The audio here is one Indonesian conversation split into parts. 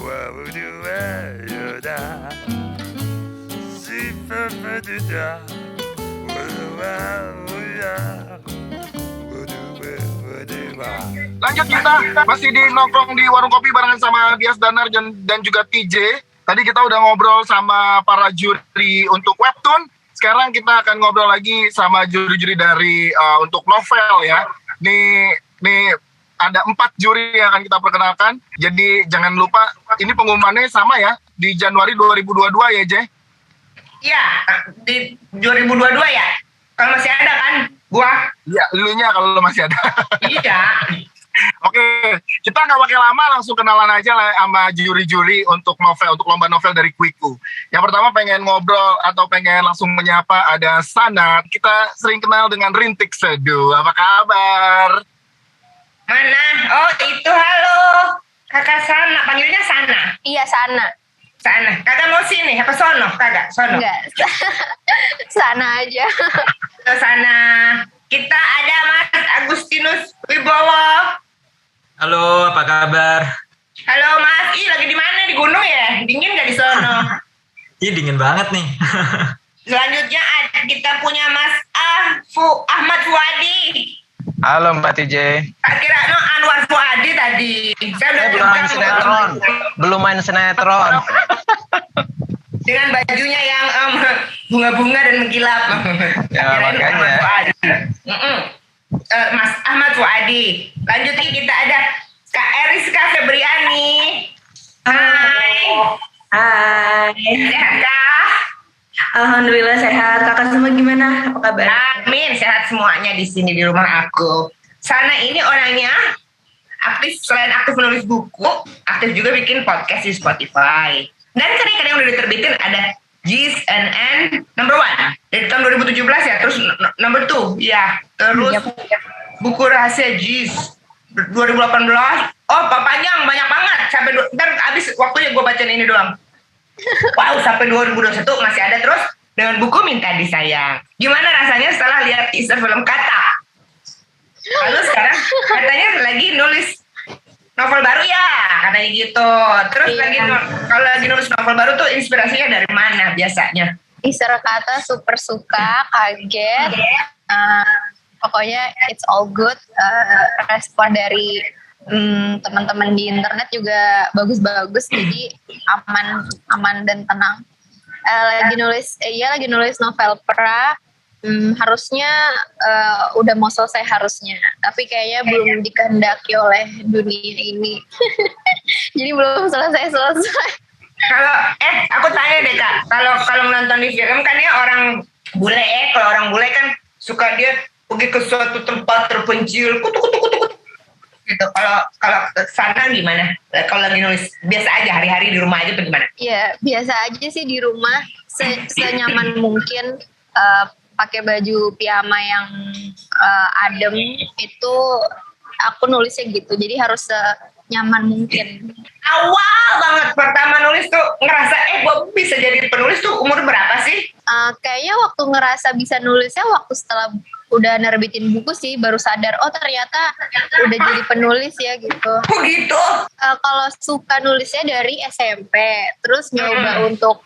Lanjut, kita masih di nongkrong di warung kopi barengan sama Dias Danar dan juga TJ. Tadi kita udah ngobrol sama para juri untuk webtoon. Sekarang kita akan ngobrol lagi sama juri-juri dari untuk novel ya. Nih ada 4 juri yang akan kita perkenalkan. Jadi jangan lupa ini pengumumannya sama ya di Januari 2022 ya, Jay? Iya, di 2022 ya. Kalau masih ada kan gua? Iya, elunya kalau masih ada. Iya. Oke, kita nggak pakai lama, langsung kenalan aja lah sama juri-juri untuk lomba novel dari Kwiku. Yang pertama pengen ngobrol atau pengen langsung menyapa ada Sana. Kita sering kenal dengan Rintik Seduh. Apa kabar? Mana? Oh itu, halo. Kakak Sana, panggilnya Sana. Iya, Sana. Sana. Kagak mau sini, apa sono? Kagak, sono. Enggak. Sana aja. Halo Sana. Kita ada Mas Agustinus Wibowo. Halo, apa kabar? Halo Mas, lagi di mana? Di gunung ya? Dingin gak di sono? Ih, dingin banget nih. Selanjutnya kita punya Mas Ahmad Fuadi. Halo Mbak TJ. Kira Anwar Fuadi tadi. Saya udah Belum main sinetron. Dengan bajunya yang bunga-bunga dan mengkilap. Ya, makanya. Mas Ahmad Fuadi. Lanjut kita ada Kak Eriska Febriani. Hai. Sehat kah? Alhamdulillah sehat. Kakak semua gimana? Apa kabar? Amin, sehat semuanya di sini di rumah aku. Sana ini orangnya aktif, selain aktif menulis buku, aktif juga bikin podcast di Spotify. Dan kadang-kadang udah diterbitin ada Jis NN number 1 dari tahun 2017 ya, terus number 2 ya, terus buku rahasia Jis 2018. Oh, panjang, banyak banget sampai ntar habis waktunya gue bacain ini doang. Wow, sampai 2021 masih ada terus dengan buku Minta Disayang. Gimana rasanya setelah lihat teaser film Kata? Lalu sekarang katanya lagi nulis novel baru ya, katanya gitu. Terus kalau lagi nulis novel baru tuh inspirasinya dari mana biasanya? Teaser Kata super suka, kaget. Pokoknya it's all good. Respon dari teman-teman di internet juga bagus-bagus, jadi aman dan tenang. Lagi nulis novel pra. Harusnya udah mau selesai harusnya, tapi kayaknya belum dikehendaki oleh dunia ini. Jadi belum selesai. Kalau aku tanya deh Kak, kalau nonton di film kan ya orang bule kalau orang bule kan suka dia pergi ke suatu tempat terpencil, kutuk gitu. Kalau Sana gimana? Kalau lagi nulis biasa aja hari-hari di rumah aja atau gimana? Iya, biasa aja sih di rumah, senyaman mungkin. Pakai baju piyama yang adem itu aku nulisnya gitu, jadi harus senyaman mungkin. Awal banget pertama nulis tuh ngerasa gue bisa jadi penulis tuh umur berapa sih? Kayaknya waktu ngerasa bisa nulisnya waktu setelah udah nerbitin buku sih, baru sadar oh ternyata udah jadi penulis ya gitu. Oh gitu? Kalau suka nulisnya dari SMP, terus nyoba untuk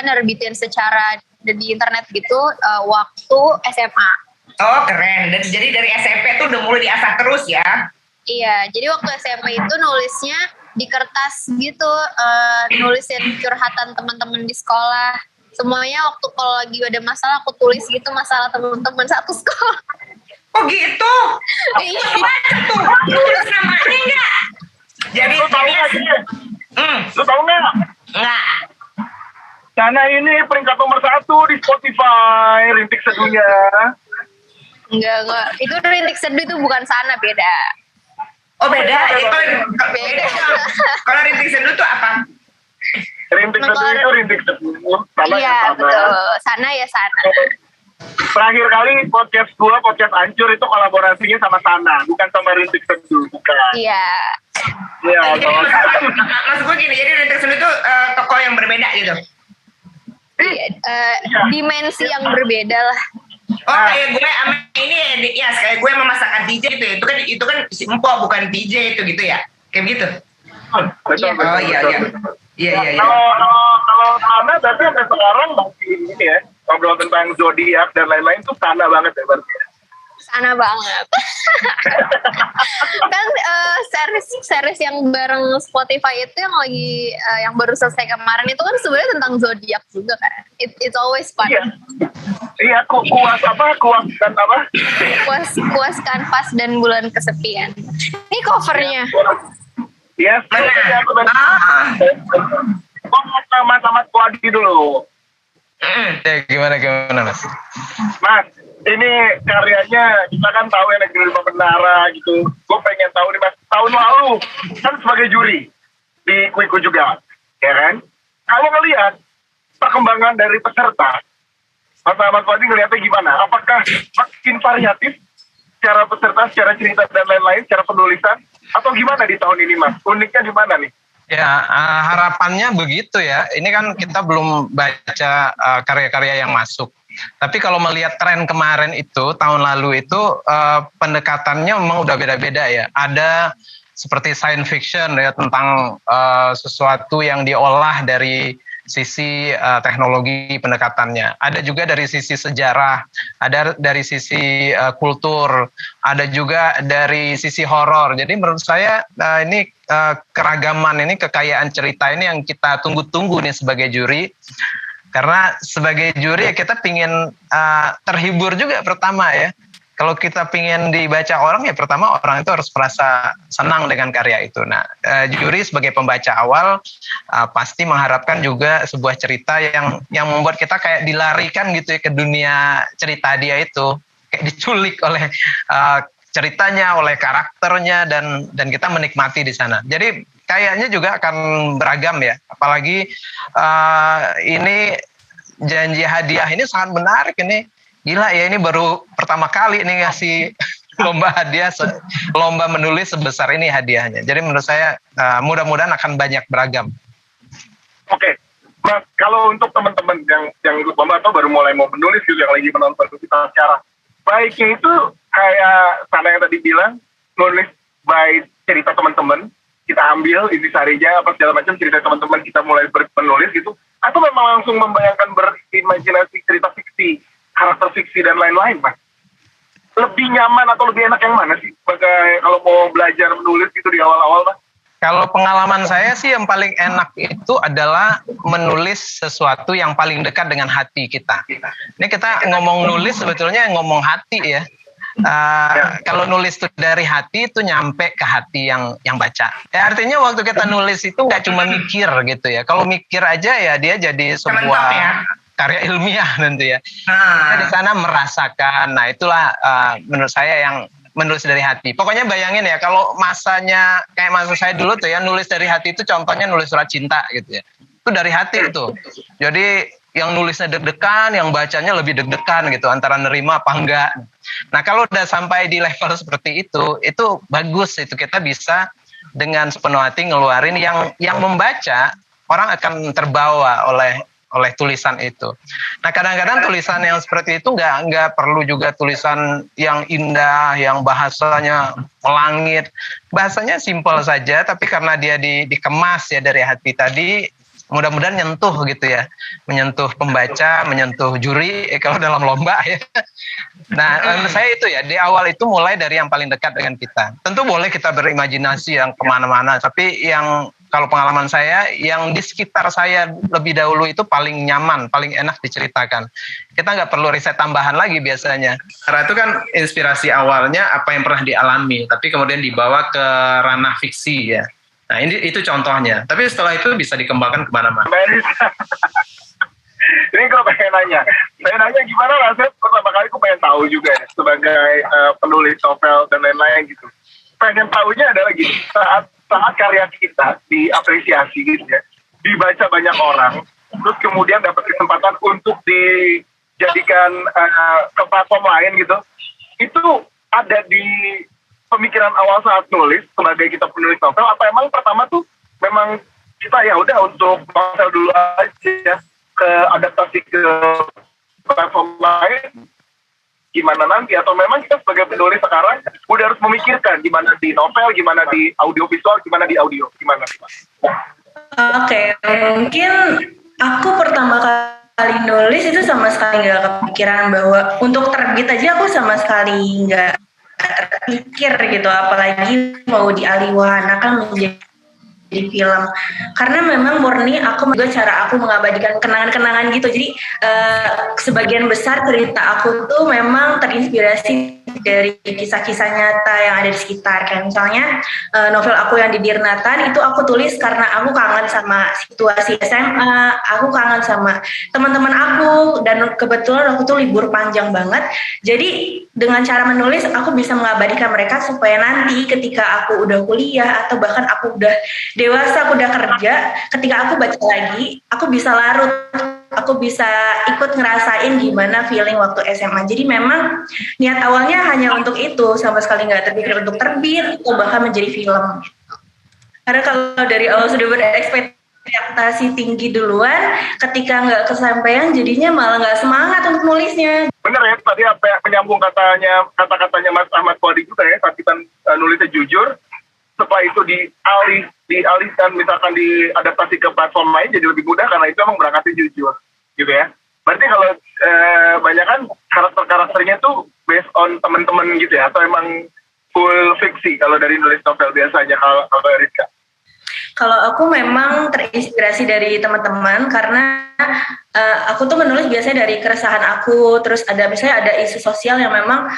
nerbitin secara di internet gitu waktu SMA. Oh keren. Dan jadi dari SMP tuh udah mulai diasah terus ya? Iya, jadi waktu SMA itu nulisnya di kertas gitu, nulisin curhatan teman-teman di sekolah. Semuanya waktu kalau lagi ada masalah aku tulis gitu, masalah teman-teman satu sekolah. Oh gitu? Iya. Baca tuh, tulis namanya enggak? Jadi Lu tahu nggak sih? Lu tahu nggak? Enggak. Sana ini peringkat nomor 1 di Spotify, Rintik Seduhnya. Enggak. Itu Rintik Seduh itu bukan Sana, beda. Oh beda? Beda. Kalau Rintik Seduh tuh apa? Rintik Seduh itu Rintik Seduh. Iya, betul. Sana ya Sana. Terakhir kali podcast Hancur itu kolaborasinya sama Sana, bukan sama Rintik Seduh, bukan. Iya. Iya. Maksud gue gini, jadi Rintik Seduh itu tokoh yang berbeda gitu? Dimensi yang berbeda lah. Oh kayak gue ini ya kayak gue memasakkan DJ gitu ya. Itu kan si Empo bukan DJ itu gitu ya. Kayak gitu. Betul, Iya. betul, Oh iya, betul, iya. betul. Iya, iya, iya. Kalau Sana berarti sampai sekarang masih ini ya, ngobrol tentang zodiak dan lain-lain tuh Sana banget ya berarti. Sana banget. Kan series yang bareng Spotify itu yang lagi yang baru selesai kemarin itu kan sebenarnya tentang zodiak juga kan. It's always fun. Iya. Iya, kuas dan apa? Kuas kanvas dan bulan kesepian. Ini covernya. Yes, Mana? aku tadi. Ah. Gua mau sama Kuadi dulu. Ya, gimana Mas? Mas, ini karyanya kita kan tahu ya Negeri Lima Menara gitu. Gue pengen tahu nih Mas, tahun lalu kan sebagai juri di Kuiku juga, ya kan? Kalau ngelihat perkembangan dari peserta, Mas Wadi ngelihatnya gimana? Apakah makin variatif secara peserta, secara cerita dan lain-lain, secara penulisan, atau gimana di tahun ini Mas? Uniknya di mana nih? Ya, harapannya begitu ya. Ini kan kita belum baca karya-karya yang masuk. Tapi kalau melihat tren kemarin itu, tahun lalu itu pendekatannya memang udah beda-beda ya. Ada seperti science fiction ya tentang sesuatu yang diolah dari sisi teknologi pendekatannya. Ada juga dari sisi sejarah, ada dari sisi kultur, ada juga dari sisi horor. Jadi menurut saya ini keragaman ini, kekayaan cerita ini yang kita tunggu-tunggu nih sebagai juri. Karena sebagai juri ya kita pingin terhibur juga pertama ya. Kalau kita pingin dibaca orang ya pertama orang itu harus merasa senang dengan karya itu. Nah, juri sebagai pembaca awal pasti mengharapkan juga sebuah cerita yang membuat kita kayak dilarikan gitu ya ke dunia cerita dia itu, kayak diculik oleh ceritanya, oleh karakternya dan kita menikmati di sana. Jadi kayaknya juga akan beragam ya. Apalagi ini janji hadiah ini sangat menarik ini. Gila ya, ini baru pertama kali nih ngasih lomba hadiah, lomba menulis sebesar ini hadiahnya. Jadi menurut saya mudah-mudahan akan banyak beragam. Oke, Mas, kalau untuk teman-teman yang ikut lomba atau baru mulai mau menulis juga yang lagi menonton kita secara baiknya itu kayak Sana yang tadi bilang, nulis by cerita teman-teman, kita ambil intisarinya apa segala macam cerita teman-teman, kita mulai menulis gitu, atau memang langsung membayangkan berimajinasi cerita fiksi, karakter fiksi dan lain-lain, Mas? Lebih nyaman atau lebih enak yang mana sih sebagai kalau mau belajar menulis gitu di awal-awal, Mas? Kalau pengalaman saya sih yang paling enak itu adalah menulis sesuatu yang paling dekat dengan hati kita. Ini kita ngomong nulis sebetulnya ngomong hati ya. Kalau nulis itu dari hati itu nyampe ke hati yang baca. Ya, artinya waktu kita nulis itu nggak cuma mikir gitu ya. Kalau mikir aja ya dia jadi sebuah karya ilmiah nanti ya. Kita di sana merasakan. Nah itulah menurut saya yang menulis dari hati. Pokoknya bayangin ya kalau masanya kayak masa saya dulu tuh ya, nulis dari hati itu contohnya nulis surat cinta gitu ya. Itu dari hati itu. Jadi yang nulisnya deg-degan, yang bacanya lebih deg-degan gitu, antara nerima apa enggak. Nah kalau udah sampai di level seperti itu bagus, itu kita bisa dengan sepenuh hati ngeluarin yang membaca, orang akan terbawa oleh tulisan itu. Nah kadang-kadang tulisan yang seperti itu nggak perlu juga tulisan yang indah, yang bahasanya melangit. Bahasanya simpel saja, tapi karena dia dikemas ya dari hati tadi, mudah-mudahan nyentuh gitu ya, menyentuh pembaca, menyentuh juri kalau dalam lomba ya. Nah menurut saya itu ya, di awal itu mulai dari yang paling dekat dengan kita. Tentu boleh kita berimajinasi yang kemana-mana, tapi yang kalau pengalaman saya, yang di sekitar saya lebih dahulu itu paling nyaman, paling enak diceritakan. Kita nggak perlu riset tambahan lagi biasanya. Karena itu kan inspirasi awalnya apa yang pernah dialami, tapi kemudian dibawa ke ranah fiksi ya. Nah itu contohnya. Tapi setelah itu bisa dikembangkan kemana-mana. Ini kalau pengen nanya, saya nanya gimana rasanya pertama kali aku pengen tahu juga ya, sebagai penulis novel dan lain-lain gitu. Pengen tahunya adalah gini, saat karya kita diapresiasi gitu ya, dibaca banyak orang, terus kemudian dapat kesempatan untuk dijadikan ke platform lain gitu, itu ada di pemikiran awal saat nulis sebagai kita penulis novel, apa emang pertama tuh memang kita ya udah untuk novel dulu aja, ke adaptasi ke platform lain gimana nanti, atau memang kita sebagai penulis sekarang udah harus memikirkan gimana di novel, gimana di audiovisual, gimana di audio, gimana nih Mas? Oke, mungkin aku pertama kali nulis itu sama sekali nggak kepikiran bahwa untuk terbit aja aku sama sekali nggak terpikir gitu, apalagi mau dialihwahanakan menjadi film, karena memang murni aku juga cara aku mengabadikan kenangan-kenangan gitu. Jadi sebagian besar cerita aku tuh memang terinspirasi dari kisah-kisah nyata yang ada di sekitar. Kayak misalnya novel aku yang di Dirnatan itu aku tulis karena aku kangen sama situasi SMA, aku kangen sama teman-teman aku, dan kebetulan aku tuh libur panjang banget. Jadi dengan cara menulis aku bisa mengabadikan mereka supaya nanti ketika aku udah kuliah atau bahkan aku udah dewasa, aku udah kerja, ketika aku baca lagi, aku bisa larut, aku bisa ikut ngerasain gimana feeling waktu SMA. Jadi memang niat awalnya hanya untuk itu, sama sekali nggak terpikir untuk terbit atau bahkan menjadi film. Karena kalau dari awal sudah berekspektasi tinggi duluan, ketika nggak kesampaian, jadinya malah nggak semangat untuk nulisnya. Bener ya, tadi apa yang menyambung kata-katanya Mas Ahmad Fuadi juga ya, saat kita nulisnya jujur, setelah itu dialihkan misalkan diadaptasi ke platform lain jadi lebih mudah karena itu emang berangkatnya jujur gitu ya. Berarti kalau banyak kan karakter-karakternya tuh based on teman-teman gitu ya, atau emang full fiksi kalau dari nulis novel biasanya kalau Rizka? Kalau aku memang terinspirasi dari teman-teman, karena aku tuh menulis biasanya dari keresahan aku, terus misalnya ada isu sosial yang memang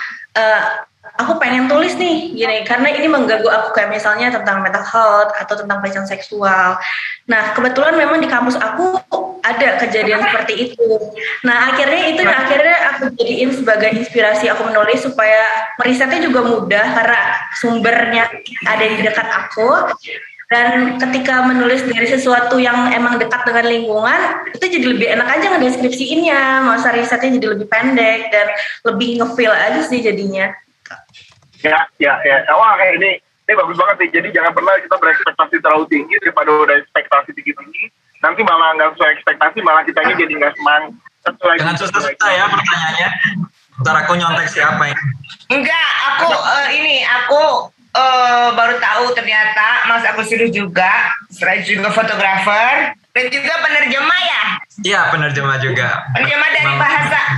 aku pengen tulis nih gini, karena ini mengganggu aku, kayak misalnya tentang mental health atau tentang pelecehan seksual. Nah kebetulan memang di kampus aku ada kejadian seperti itu. Nah akhirnya aku jadiin sebagai inspirasi aku menulis, supaya merisetnya juga mudah karena sumbernya ada di dekat aku. Dan ketika menulis dari sesuatu yang emang dekat dengan lingkungan, itu jadi lebih enak aja ngedeskripsiinnya, masa risetnya jadi lebih pendek dan lebih nge-feel aja sih jadinya. Ya. Wah, ini bagus banget nih. Jadi jangan pernah kita berekspektasi terlalu tinggi, daripada udah ekspektasi tinggi-tinggi, nanti malah nggak sesuai ekspektasi, malah kitanya jadi nggak semangat. Jangan susah-susah ya pertanyaannya. Ntar aku nyontek siapa ini? Enggak, aku baru tahu ternyata Mas Agus itu juga, selain juga fotografer dan juga penerjemah ya? Iya, penerjemah juga. Penerjemah dari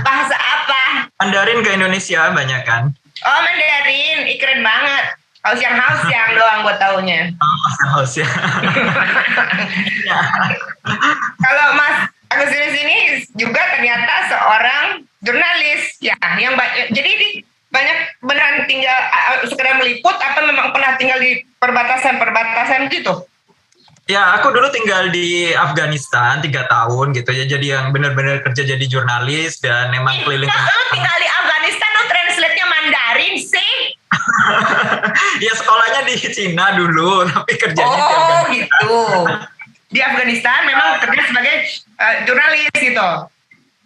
bahasa apa? Mandarin ke Indonesia banyak kan? Oh, Mandarin, keren banget. Hausiang doang gue taunya. Hausiang. Kalau Mas Agus ini juga ternyata seorang jurnalis ya, yang jadi banyak beneran tinggal sekedar meliput atau memang pernah tinggal di perbatasan gitu? Ya, aku dulu tinggal di Afghanistan 3 tahun gitu ya, jadi yang benar-benar kerja jadi jurnalis dan memang keliling. Lu tinggal di Afghanistan, lu translate-nya Mandarin sih? Ya sekolahnya di Cina dulu, tapi kerjanya di Afghanistan. Oh gitu. Di Afghanistan memang kerja sebagai jurnalis gitu?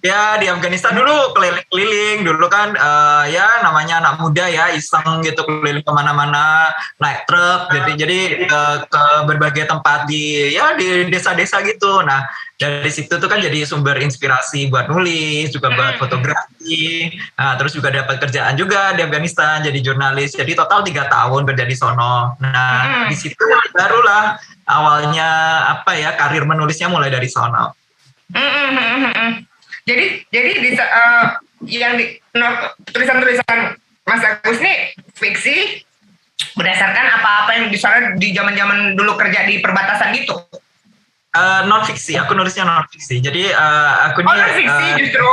Ya di Afghanistan dulu keliling dulu kan ya namanya anak muda ya, iseng gitu keliling kemana-mana naik truk, jadi ke berbagai tempat di desa-desa gitu. Nah dari situ tuh kan jadi sumber inspirasi buat nulis, juga buat fotografi. Nah terus juga dapat kerjaan juga di Afghanistan jadi jurnalis, jadi total 3 tahun kerja di sono. Nah di situ barulah awalnya karir menulisnya mulai dari sono. Jadi yang tulisan-tulisan Mas Agus nih fiksi berdasarkan apa-apa yang di sana di zaman-zaman dulu kerja di perbatasan gitu. Non fiksi, aku nulisnya non fiksi. Jadi aku non fiksi justru.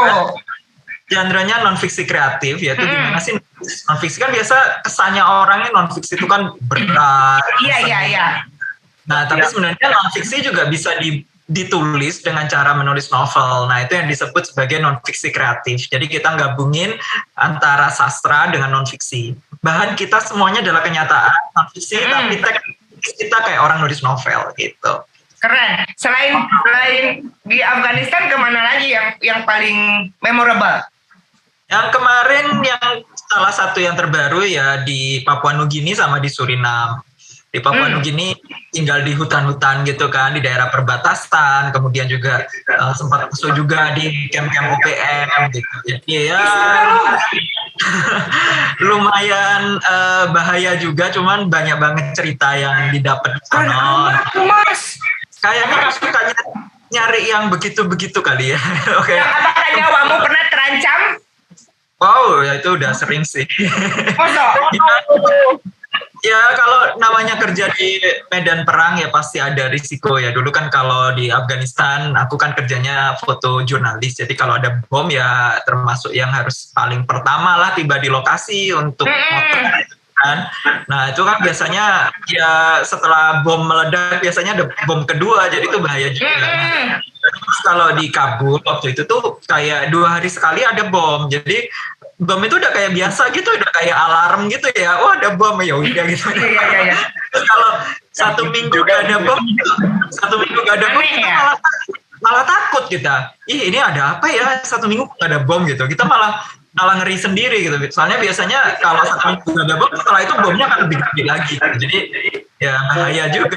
Genrenya non fiksi kreatif, yaitu gimana sih non fiksi kan biasa kesannya orangnya non fiksi itu kan berat. Iya. Nah tapi sebenarnya non fiksi juga bisa ditulis dengan cara menulis novel. Nah, itu yang disebut sebagai non-fiksi kreatif. Jadi kita gabungin antara sastra dengan non-fiksi. Bahan kita semuanya adalah kenyataan, non-fiksi, tapi teks kita kayak orang nulis novel gitu. Keren. Selain di Afghanistan, kemana lagi yang paling memorable? Yang kemarin yang salah satu yang terbaru ya di Papua Nugini sama di Suriname. Di Papua Nugini tinggal di hutan-hutan gitu kan, di daerah perbatasan, kemudian juga sempat masuk juga di camp-camp UPM gitu. Jadi ya lumayan bahaya juga, cuman banyak banget cerita yang didapat di sana. Mas. Kayaknya sukanya nyari yang begitu-begitu kali ya. Oke. Yang apakah nyawamu pernah terancam? Wow, ya itu udah sering sih. Masa? Ya kalau namanya kerja di medan perang ya pasti ada risiko ya. Dulu kan kalau di Afghanistan aku kan kerjanya foto jurnalis. Jadi kalau ada bom ya termasuk yang harus paling pertama lah tiba di lokasi untuk foto kan. Nah itu kan biasanya ya setelah bom meledak biasanya ada bom kedua, jadi itu bahaya juga. Terus kalau di Kabul waktu itu tuh kayak 2 hari sekali ada bom. Jadi bom itu udah kayak biasa gitu, udah kayak alarm gitu ya. Oh ada bom, ya udah gitu. Iya. Terus kalau 1 minggu gak ada bom, kita malah takut kita. Ih ini ada apa ya 1 minggu gak ada bom gitu. Kita malah ngeri sendiri gitu. Soalnya biasanya kalau 1 minggu gak ada bom, setelah itu bomnya akan lebih gede lagi. Jadi ya bahaya juga.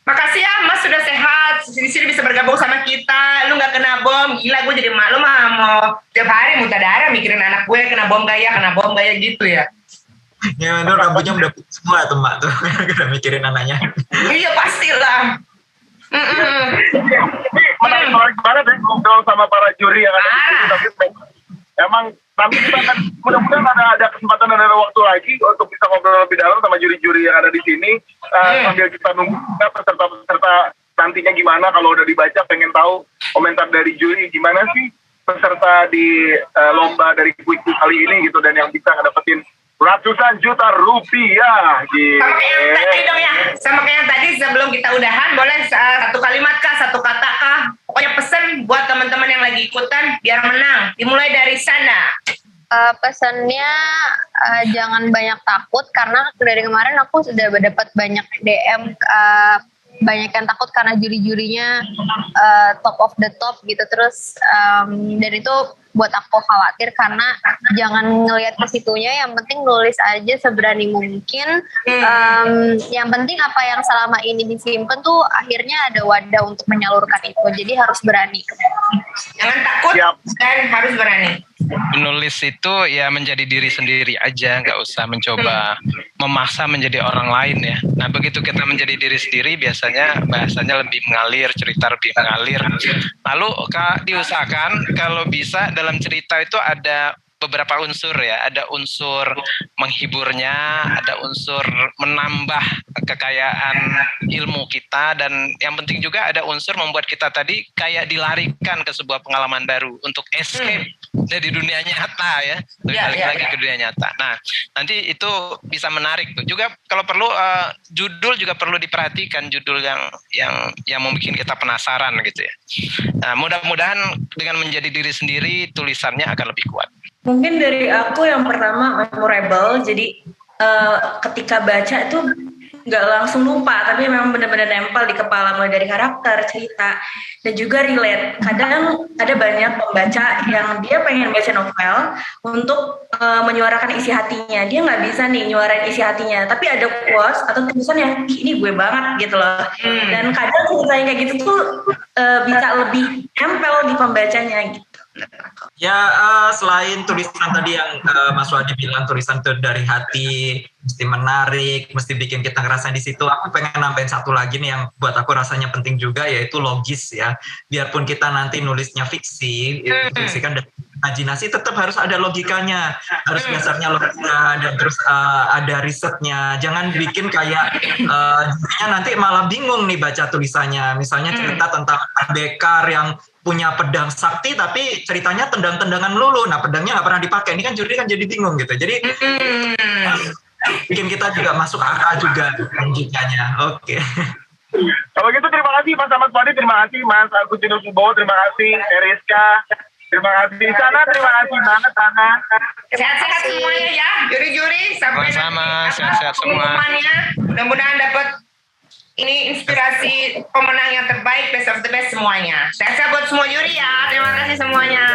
Makasih ya Mas sudah sehat, di sini bisa bergabung sama kita. Lu nggak kena bom, gila gue jadi malu mah mau tiap hari muntah darah mikirin anak gue kena bom gaya gitu ya. Ya itu rambutnya udah putih semua tuh Mak tuh, udah mikirin anaknya. Iya pastilah. Menarik banget ya ngobrol sama para juri yang ada di sini. Tapi emang nanti kita akan mudah-mudahan ada kesempatan dan ada waktu lagi untuk bisa ngobrol lebih dalam sama juri-juri yang ada di sini, sambil kita nunggu peserta-peserta nantinya gimana. Kalau udah dibaca pengen tahu komentar dari juri gimana sih peserta di lomba dari Quick kali ini gitu, dan yang bisa ngedapetin ratusan juta rupiah gitu. Sama kayak yang tadi dong ya, sama kayak yang tadi sebelum kita udahan, boleh 1 kalimat kah, 1 kata kah, pokoknya pesen buat teman-teman yang lagi ikutan biar menang. Dimulai dari sana. Pesannya jangan banyak takut, karena dari kemarin aku sudah dapat banyak DM, banyak yang takut karena juri-jurinya top of the top gitu. Terus dan itu buat aku khawatir, karena jangan ngelihat ke situnya, yang penting nulis aja seberani mungkin. Yang penting apa yang selama ini disimpan tuh akhirnya ada wadah untuk menyalurkan itu, jadi harus berani. Jangan takut dan harus berani. Menulis itu ya menjadi diri sendiri aja, nggak usah mencoba memaksa menjadi orang lain ya. Nah begitu kita menjadi diri sendiri, biasanya bahasanya lebih mengalir, cerita lebih mengalir. Lalu diusahakan kalau bisa dalam cerita itu ada beberapa unsur ya, ada unsur menghiburnya, ada unsur menambah kekayaan ilmu kita, dan yang penting juga ada unsur membuat kita tadi kayak dilarikan ke sebuah pengalaman baru untuk escape dari dunia nyata ya, balik lagi ke dunia nyata. Nah nanti itu bisa menarik tuh. Juga kalau perlu judul juga perlu diperhatikan, judul yang membuat kita penasaran gitu ya. Nah mudah-mudahan dengan menjadi diri sendiri tulisannya akan lebih kuat. Mungkin dari aku yang pertama memorable, jadi ketika baca itu nggak langsung lupa, tapi memang benar-benar nempel di kepala, mulai dari karakter, cerita, dan juga relate. Kadang ada banyak pembaca yang dia pengen baca novel untuk menyuarakan isi hatinya, dia nggak bisa nih nyuarain isi hatinya, tapi ada quotes atau tulisan yang ini gue banget gitu loh. Dan kadang ceritanya kayak gitu tuh bisa lebih nempel di pembacanya gitu. Ya selain tulisan tadi yang Mas Wadi bilang, tulisan itu dari hati, mesti menarik, mesti bikin kita ngerasain di situ. Aku pengen nambahin satu lagi nih yang buat aku rasanya penting juga, yaitu logis ya. Biarpun kita nanti nulisnya fiksi kan dari imajinasi, tetap harus ada logikanya, harus dasarnya logika, dan terus ada risetnya. Jangan bikin kayak nanti malah bingung nih baca tulisannya. Misalnya cerita tentang pendekar yang punya pedang sakti tapi ceritanya tendang-tendangan melulu. Nah pedangnya nggak pernah dipakai. Ini kan juri kan jadi bingung gitu. Jadi bikin kita juga masuk akal juga logikanya. Oke. Kalau gitu terima kasih Mas Ahmad Wadi, terima kasih Mas Agustinus Wibowo, terima kasih Eriska, terima kasih Sana, terima kasih banget Sana. Sehat-sehat semuanya ya, juri-juri, sampai sama-sama, nanti sehat-sehat semua. pengumumannya. Mudah-mudahan dapat ini inspirasi pemenang yang terbaik, best of the best semuanya. Sehat-sehat buat semua juri ya, terima kasih semuanya.